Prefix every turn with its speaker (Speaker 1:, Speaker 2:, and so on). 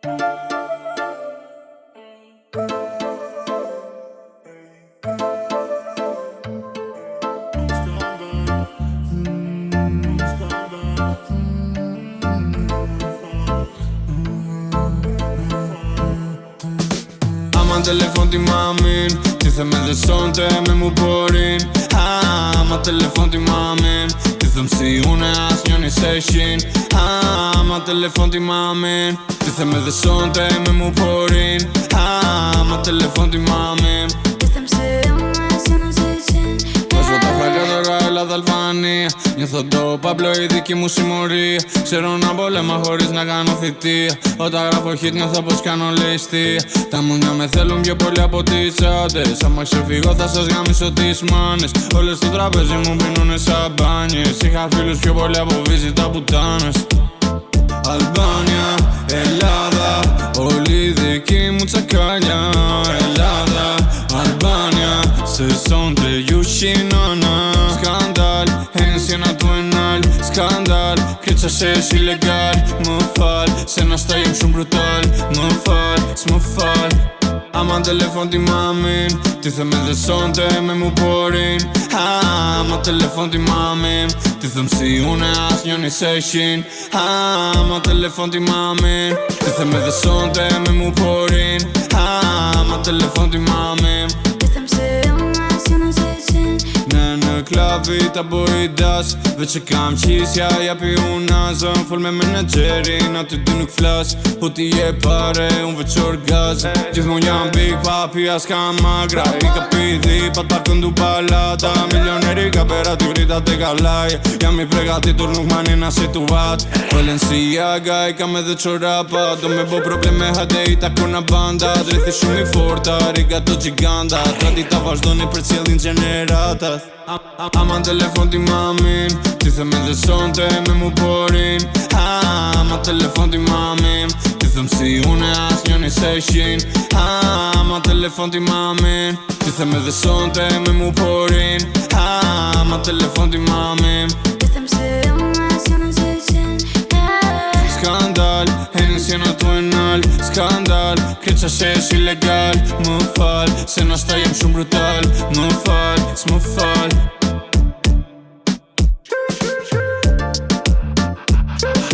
Speaker 1: Ama telefon ti mamin, ti the me dhe sonte me mu porin. Ama telefon ti mamin, ti thëm si une as njoni se shin. Ama telefon ti mamin, ti the me dhe sonte me mu porin. Ama telefon ti mamin,
Speaker 2: ti thëm si une as njoni se shin.
Speaker 1: Βάζω τα φράγκα τώρα Ελλάδα Αλβανία. Νιώθω το Παμπλο η δική μου συμμορία. Ξέρω να πολέμα χωρίς να κάνω θητεία. Όταν γράφω hit νιώθω πως κάνω ληστεία. Τα μουνιά με θέλουν πιο πολύ από τις άντες. Άμα ξεφύγω θα σας γαμίσω τις μάνες. Όλες στο τραπέζι μου πίνουνε σαν μπάνιες. Είχα φίλους πιο πολύ από βίζιτα πουτάνες. Αλβάνια, Ελλάδα, όλοι δικοί μου τσακάλια. Ελλάδα, Αλβάνια, se sonte Jushinana. Skandal, hensiena tu enal. Skandal, kreqa shesh ilegal. Më fal, se na shta jem shumë brutal. Më fal, s'më fal. Ama telefon ti mamin, ti the me dhe sonte me mu porin. Ama telefon ti mamin, ti thëm si une as njoni se shin. Ama telefon ti mamin, ti the me dhe sonte me mu porin. Ama telefon ti mamin,
Speaker 2: ti thëm si une as njoni se shin.
Speaker 1: Në klavi ta boj das, veç e kam qisja japi una zën. Fol me menaxherin, aty ty nuk flas. Po ti je pare, unë veç orgazm. Gjithmon jam big papi, as kam magra. I ka pidi, pat parkën du palata. Milioneri ka per atyurita te kalaj. Jam i pregatitur, nuk manin as situat. Balenciaga, i kam edhe qorapa. Do me bo probleme hade i tako na banda. Drethi shumë i forta, riga to gjiganda. Tradita vazhdoni për cjellin gjeneratat. Ama telefon ti mamin, ti the me dhe sonte me mu porin. Ama telefon ti mamin, ti thëm si une as njoni se shin. Ama telefon ti mamin, ti the me dhe sonte me mu porin. Ama telefon ti mamin,
Speaker 2: ti thëm si une as njoni se shin.
Speaker 1: Skandal, hensiena tu enal. Skandal, kreqa shesh ilegal. Më fal, se na shta jem shumë brutal. Më fal, s'më fal.